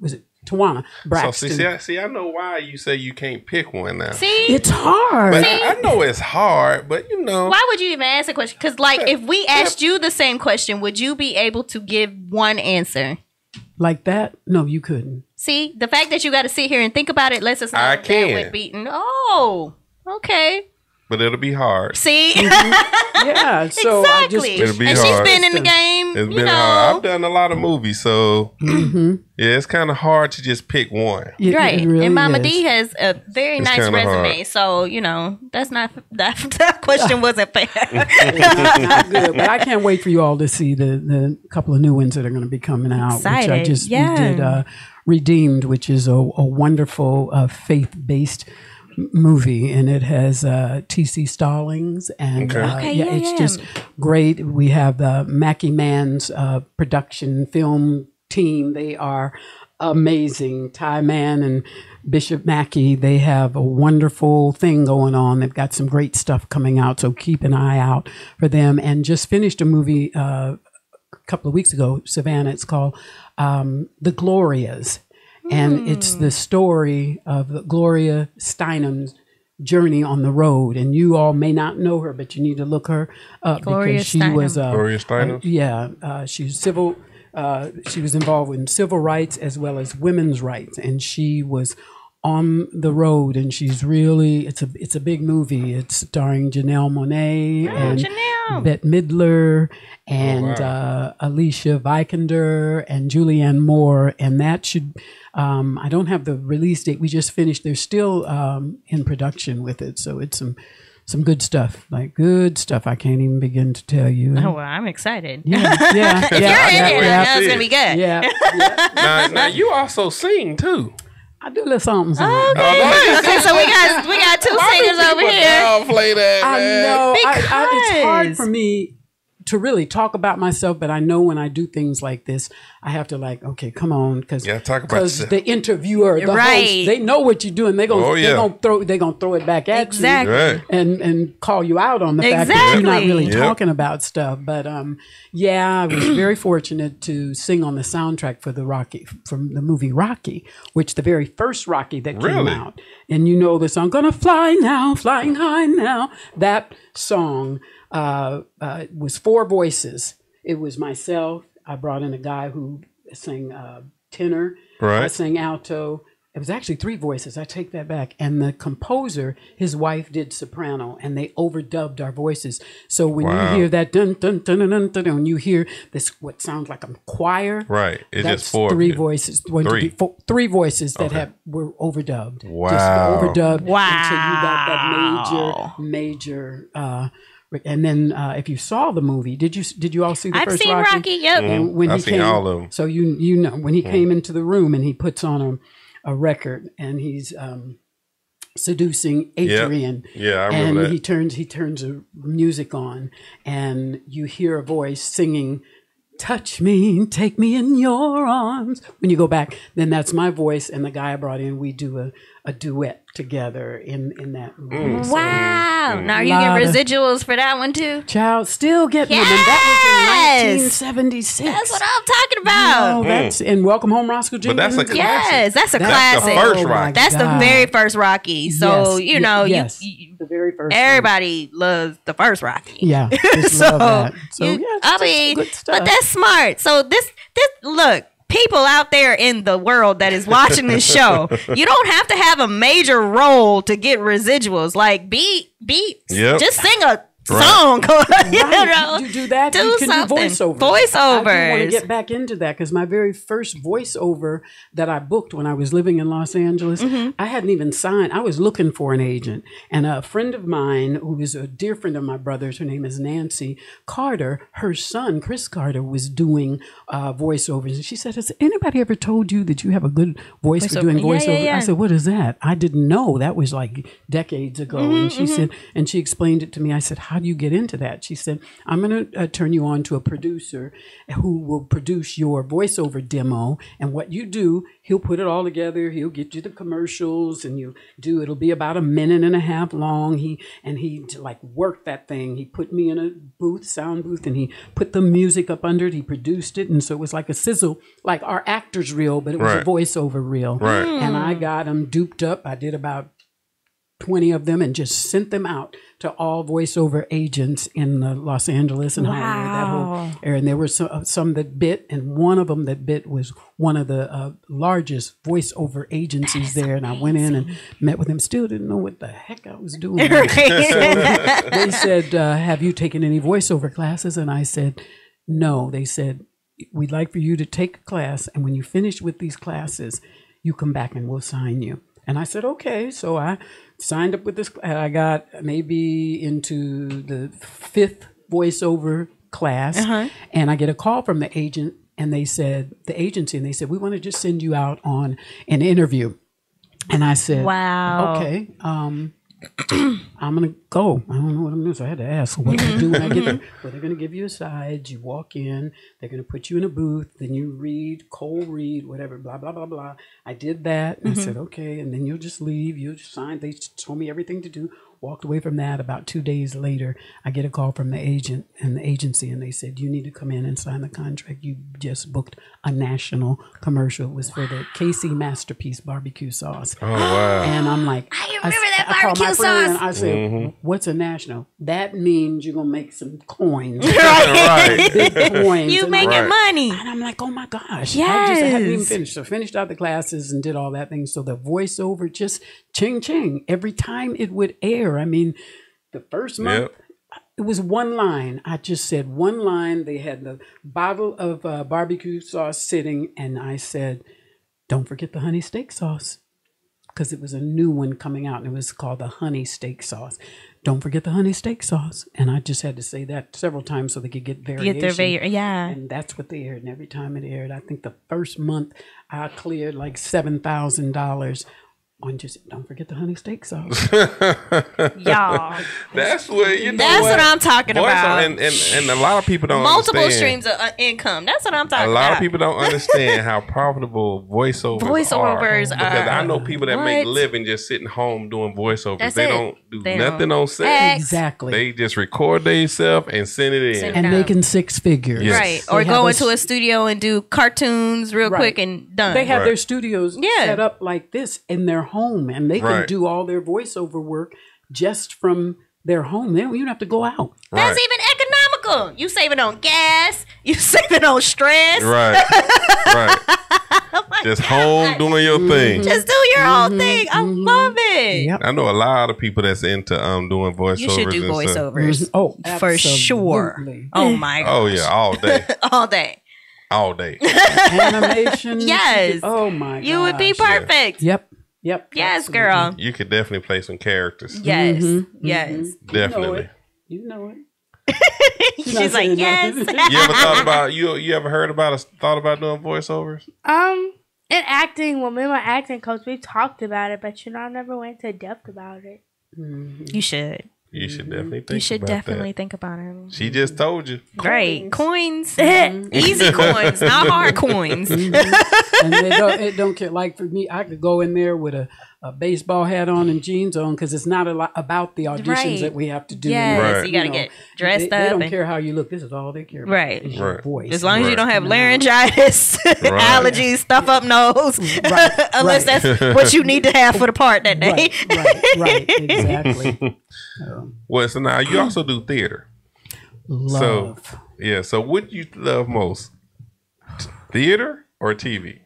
was it Tawana Braxton? So see, I know why you say you can't pick one now. See? It's hard. But I know it's hard, but you know. Why would you even ask a question? Because, like, if we asked you the same question, would you be able to give one answer? Like that? No, you couldn't. See, the fact that you got to sit here and think about it lets us know I that can. with beaten. Oh, okay. But it'll be hard. See? Yeah, so exactly. It'll be and hard. she's been in the game. It's you been know. hard. I've done a lot of movies, so yeah, it's kind of hard to just pick one. Right. It really and Mama is. D has a very It's nice kinda resume. hard. So, you know, that question wasn't fair. Not good, but I can't wait for you all to see the couple of new ones that are going to be coming out. Excited. Which I just we Yeah. did Redeemed, which is a wonderful faith-based movie, and it has T.C. Stallings, and it's just great. We have the Mackie Mann's production film team. They are amazing. Ty Mann and Bishop Mackey, they have a wonderful thing going on. They've got some great stuff coming out, so keep an eye out for them. And just finished a movie a couple of weeks ago, Savannah. It's called The Glorias. And it's the story of Gloria Steinem's journey on the road. And you all may not know her, but you need to look her up because she was Gloria Steinem? she's civil. She was involved in civil rights as well as women's rights, and she was on the road. And she's really it's a big movie. It's starring Janelle Monáe and Bette Midler and Alicia Vikander and Julianne Moore. And that should I don't have the release date. We just finished. They're still in production with it, so it's some good stuff, like good stuff. I can't even begin to tell you. Oh, well, I'm excited. Yeah. If you're in it, I know it's going to be good. Yeah. Now you also sing too. I do a little something. Okay, so we got two singers over here. Play that, I man. know. Because- It's hard for me to really talk about myself, but I know when I do things like this, I have to okay, come on, because talk about yourself. the interviewer, the Right. host, they know what you're doing. They're gonna throw it back at Exactly. you, Right. and call you out on the fact that you're not really Exactly. talking about stuff. But I was very fortunate to sing on the soundtrack for from the movie Rocky, which the very first Rocky that came Really? out, and you know the song "Gonna Fly Now, Flying High Now." That song was 4 voices. It was myself. I brought in a guy who sang tenor. Right. I sang alto. It was actually 3 voices. I take that back. And the composer, his wife did soprano, and they overdubbed our voices. So when you hear that dun dun dun dun dun dun, dun, you hear this what sounds like a choir. Right. It's That's just 4 3 of you. voices. 3 voices that were overdubbed. Wow. Just overdubbed Wow. until you got that major. And then if you saw the movie, did you all see the I've first seen Rocky. Yep. And when I've he seen came, all of them. so you know when he came into the room and he puts on a record and he's seducing Adrian. Yeah, I remember and that. he turns the music on and you hear a voice singing, "Touch me, take me in your arms." When you go back, then that's my voice and the guy I brought in. We do a duet together in that movie. So, Wow. Now, are you getting residuals for that one too? child, still getting them. And Yes! that was in 1976. That's what I'm talking about. Oh, that's in Welcome Home, Roscoe Jenkins. that's a Yes, that's a That's classic. the first Oh, my Rocky. That's the God. very first Rocky. So, Yes, you know, yes. you the very first. everybody loves the first Rocky. Yeah, just So, love that. So you- yeah, it's I just mean, good stuff. but that's smart. So this look, people out there in the world that is watching this show, you don't have to have a major role to get residuals. Like beats, just sing a song. You know, you do that. Do you can something. do voiceovers. Voiceovers. I want to get back into that because my very first voiceover that I booked when I was living in Los Angeles, I hadn't even signed. I was looking for an agent, and a friend of mine who was a dear friend of my brother's, her name is Nancy Carter. Her son Chris Carter was doing voiceovers, and she said, "Has anybody ever told you that you have a good voice for doing voiceover?" I said, "What is that?" I didn't know. That was like decades ago, and she said, and she explained it to me. I said, "How do you get into that?" She said, "I'm going to turn you on to a producer who will produce your voiceover demo. And what you do, he'll put it all together. He'll get you the commercials and it'll be about a minute and a half long. He like worked that thing. He put me in a sound booth, and he put the music up under it. He produced it. And so it was like a sizzle, like our actor's reel, but it was a voiceover reel. Right. And I got them duped up. I did about 20 of them and just sent them out to all voiceover agents in Los Angeles and Hollywood, that whole area. And there were some that bit, and one of them that bit was one of the largest voiceover agencies there. And I went in and met with them. Still didn't know what the heck I was doing. So they said, "Have you taken any voiceover classes?" And I said, "No." They said, "We'd like for you to take a class, and when you finish with these classes, you come back and we'll sign you." And I said, "Okay." So I signed up with this. I got maybe into the 5th voiceover class, and I get a call from the agent, and they said, the agency, and they said, "We want to just send you out on an interview." And I said, "Wow, okay, I'm going to go. I don't know what I'm doing." So I had to ask, what do I do when I get there? Well, they're going to give you a side. You walk in. They're going to put you in a booth. Then you cold read, whatever, blah, blah, blah, blah. I did that. And I said, okay. And then you'll just leave. You'll just sign. They told me everything to do. Walked away from that. About 2 days later, I get a call from the agent and the agency, and they said, "You need to come in and sign the contract. You just booked a national commercial." It was for the KC Masterpiece barbecue sauce. Oh, wow. And I'm like, I remember that I called barbecue my friend sauce. and I said, "What's a national?" That means you're going to make some coins. Right. Big coins. You And making money. and I'm like, oh my gosh. Yes. I hadn't even finished. So finished out the classes and did all that thing. So the voiceover just ching ching every time it would air. I mean, the first month, it was one line. I just said one line. They had the bottle of barbecue sauce sitting, and I said, "Don't forget the honey steak sauce," because it was a new one coming out, and it was called the honey steak sauce. "Don't forget the honey steak sauce." And I just had to say that several times so they could get variation. And that's what they aired. And every time it aired, I think the first month I cleared like $7,000 on just "Don't forget the honey steak sauce." Y'all. That's what you know. That's what I'm talking about. And a lot of people don't Multiple understand. streams of income. That's what I'm talking about. A lot of people don't understand how profitable voiceovers are. Because I know people that make a living just sitting home doing voiceovers. They don't do nothing on set. Exactly. They just record themselves and send it in. And making 6 figures. Yes. Right. Or go into a studio and do cartoons real quick and done. They have their studios set up like this in their home, and they can do all their voiceover work just from their home. They don't even have to go out. That's even economical. You saving on gas. You saving on stress. Right. Right. Just home doing your thing. Just do your own thing. I love it. Yep. I know a lot of people that's into doing voiceovers. You should do voiceovers. Oh, for sure. Oh my gosh. Oh yeah, all day. All day. All day. Animation. Yes. Oh my god. You would be perfect. Yep. Yes, absolutely. girl. You could definitely play some characters. Yes. Yes. Definitely. You know it. She's like, yes. You ever thought about you ever heard about thought about doing voiceovers? In acting, well, me and my acting coach, we talked about it, but I never went into depth about it. You should. You should definitely think You should about definitely that. think about it. She just told you. Right. Coins. Easy coins, not hard coins. And it don't care. Like for me, I could go in there with a baseball hat on and jeans on because it's not a lot about the auditions that we have to do. Yes, Right. you got to get dressed up. They don't care how you look. This is all they care about. Right. Is your Right. voice. As long as you Right. don't have laryngitis, allergies, stuff up nose, unless that's what you need to have for the part that day. Right, exactly. Well, so now you also do theater. Love. So what do you love most? Theater or TV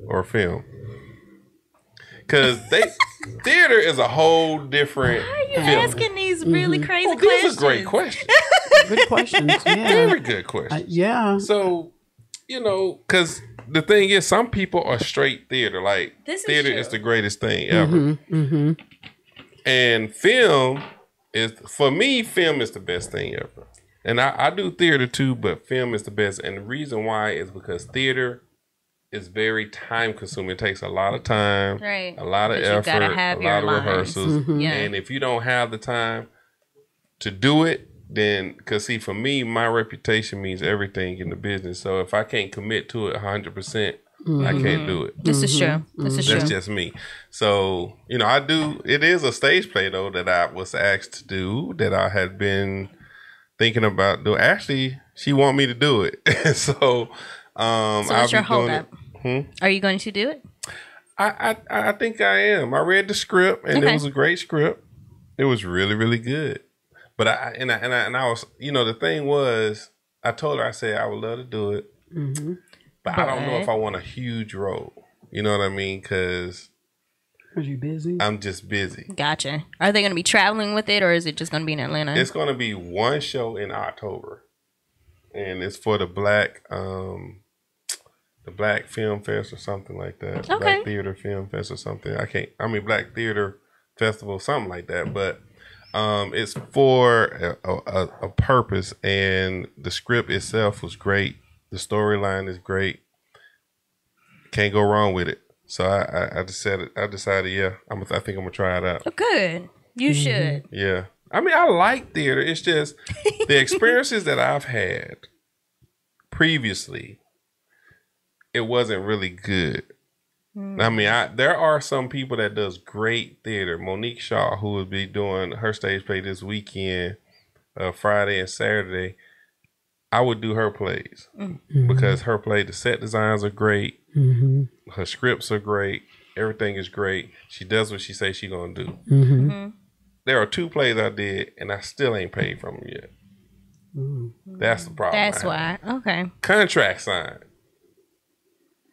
or film? Because theater is a whole different. Why are you asking these really crazy These questions? are great questions. Good questions. Yeah. Very good questions. Yeah. So, because the thing is, some people are straight theater. Like, theater is the greatest thing ever. And film for me, film is the best thing ever. And I do theater too, but film is the best. And the reason why is because theater is very time consuming. It takes a lot of time, a lot of effort, a lot of rehearsals. And if you don't have the time to do it, then, because see, for me, my reputation means everything in the business. So if I can't commit to it 100%, I can't do it. This is true. This is true. That's just me. So, I do, it is a stage play though that I was asked to do, that I had been thinking about doing. Actually, she want me to do it. So what's your hold up? Are you going to do it? I think I am. I read the script and it was a great script. It was really, really good. But I was, the thing was, I told her, I said I would love to do it, but I don't know if I want a huge role. You know what I mean? Because you busy? I'm just busy. Gotcha. Are they going to be traveling with it, or is it just going to be in Atlanta? It's going to be one show in October, and it's for the Black Film Fest or something like that. Okay. Black Theater Film Fest or something. Black Theater Festival, something like that. But it's for a purpose, and the script itself was great. The storyline is great. Can't go wrong with it. So I decided, yeah, I think I'm gonna try it out. Oh, good. You should. Yeah. I mean, I like theater. It's just the experiences that I've had previously, it wasn't really good. I mean, there are some people that does great theater. Monique Shaw, who will be doing her stage play this weekend, Friday and Saturday. I would do her plays because her play, the set designs are great. Her scripts are great. Everything is great. She does what she says she's going to do. There are 2 plays I did, and I still ain't paid from them yet. That's the problem. That's why. Okay. Contract signed.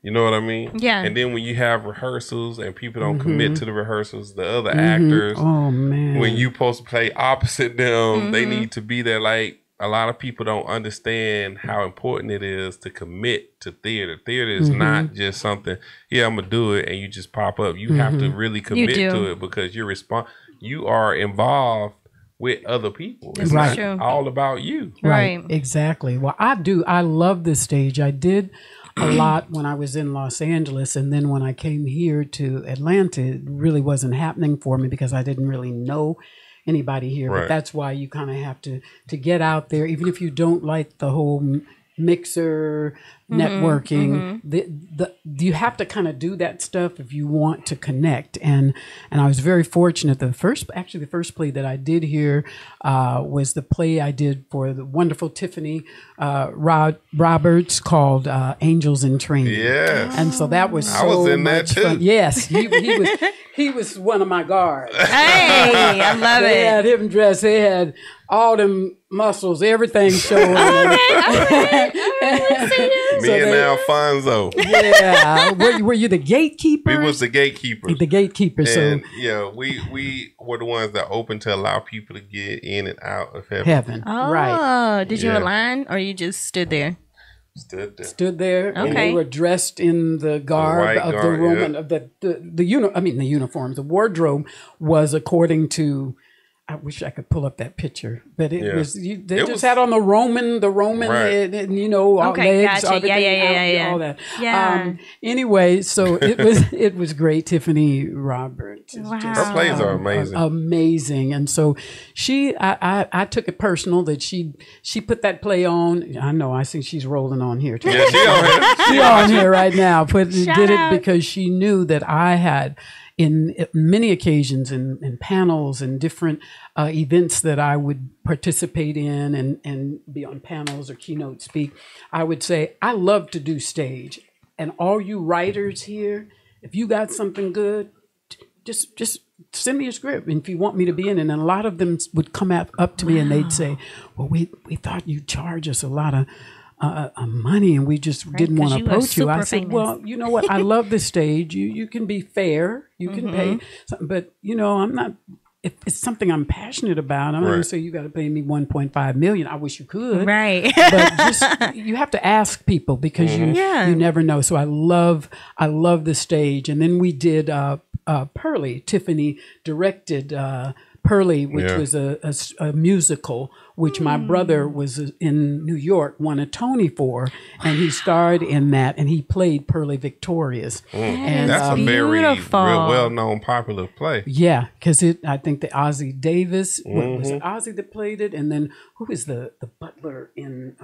You know what I mean? Yeah. And then when you have rehearsals and people don't commit to the rehearsals, the other actors, when you supposed to play opposite them, they need to be there. Like, a lot of people don't understand how important it is to commit to theater. Theater is not just something, I'm going to do it, and you just pop up. You have to really commit to it because you are involved with other people. It's not all about you. Right. Exactly. Well, I love this stage. I did a lot when I was in Los Angeles, and then when I came here to Atlanta, it really wasn't happening for me because I didn't really know anybody here. But that's why you kind of have to get out there, even if you don't like the whole mixer networking. You have to kind of do that stuff if you want to connect. And I was very fortunate. The first play that I did here was the play I did for the wonderful Tiffany Roberts called Angels in Training. Yes. And so that was I was in that too. Fun. Yes, he was one of my guards. Hey, I love it. They had him dressed. They had all them muscles, everything showing. Me and Alfonso. Yeah. Were you the gatekeeper? We was the gatekeeper. The gatekeeper. And we were the ones that opened to allow people to get in and out of heaven. Oh, right. Did you align, or you just stood there? Stood there. Okay. And they were dressed in the garb of the Roman of the uniforms. The wardrobe was according to. I wish I could pull up that picture, but they just had on the Roman, right. and all legs, gotcha. Yeah. all that. Yeah. Anyway, so it was great. Tiffany Roberts. Wow. Her plays are amazing. Amazing. And so I took it personal that she put that play on. I know. I see she's rolling on here too. Yeah, she on here. She on here right now. Did it because she knew that I had. In many occasions in panels and different events that I would participate in and be on panels or keynote speak, I would say, I love to do stage. And all you writers here, if you got something good, just send me a script. And if you want me to be in it, and a lot of them would come up to me and they'd say, well, we thought you'd charge us a lot of money, and we just didn't want to approach you. I said, famous. well, you know what? I love the stage. You can be fair. You can pay, but I'm not. If it's something I'm passionate about, I'm not going to say you got to pay me $1.5 million. I wish you could, right? But just you have to ask people because you never know. So I love the stage, and then we did Pearly. Tiffany directed Pearly, which was a musical, which my brother was in New York, won a Tony for, and he starred in that, and he played Pearly Victorious. And that's a very real well-known popular play. Yeah, because I think the Ozzie Davis, was it Ozzie that played it? And then who is the butler in,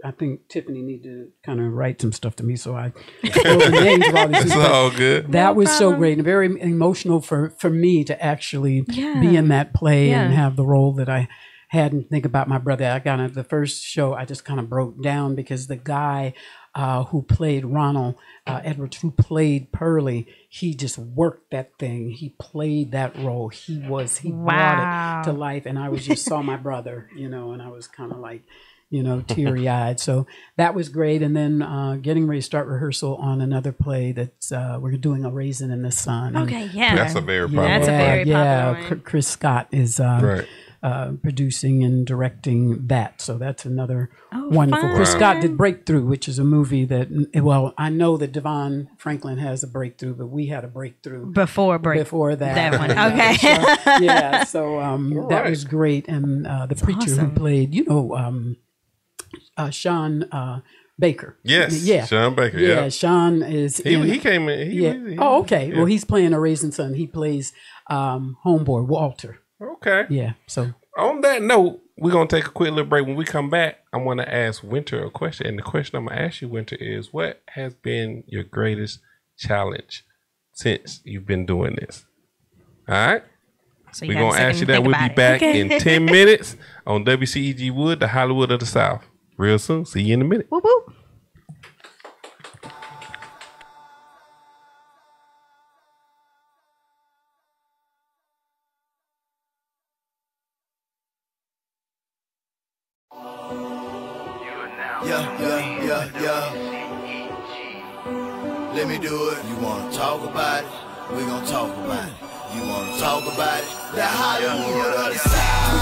I think Tiffany need to kind of write some stuff to me so I know the names of all these people. It's all good. That was so great and very emotional for me to actually be in that play and have the role that I had and think about my brother. I got into the first show, I just kind of broke down because the guy who played Ronald Edwards, who played Pearly, he just worked that thing. He played that role. He brought it to life. And I was just saw my brother, and I was kind of like, teary eyed. So that was great. And then getting ready to start rehearsal on another play that's we're doing A Raisin in the Sun. Okay, yeah. That's a very popular That's a very popular one. Chris Scott is producing and directing that. So that's another wonderful. Fun. Chris Scott did Breakthrough, which is a movie that, I know that Devon Franklin has a breakthrough, but we had a breakthrough before that. That one. Okay. So that was great. And the preacher who played, Sean Baker. Yes. Yeah. Sean Baker. Yeah. Sean is. He came in. Okay. Yeah. Well, he's playing A Raisin Son. He plays homeboy Walter. Okay. Yeah. So on that note, we're gonna take a quick little break. When we come back, I want to ask Wynter a question, and the question I'm gonna ask you, Wynter, is what has been your greatest challenge since you've been doing this? All right. So we're gonna ask you that. We'll be back in 10 minutes on WCEG Wood, the Hollywood of the South. Real soon. See you in a minute. Whoop whoop. Yeah. Let me do it. You wanna talk about it? We gon' talk about it. You wanna talk about it? The Hollywood of the South.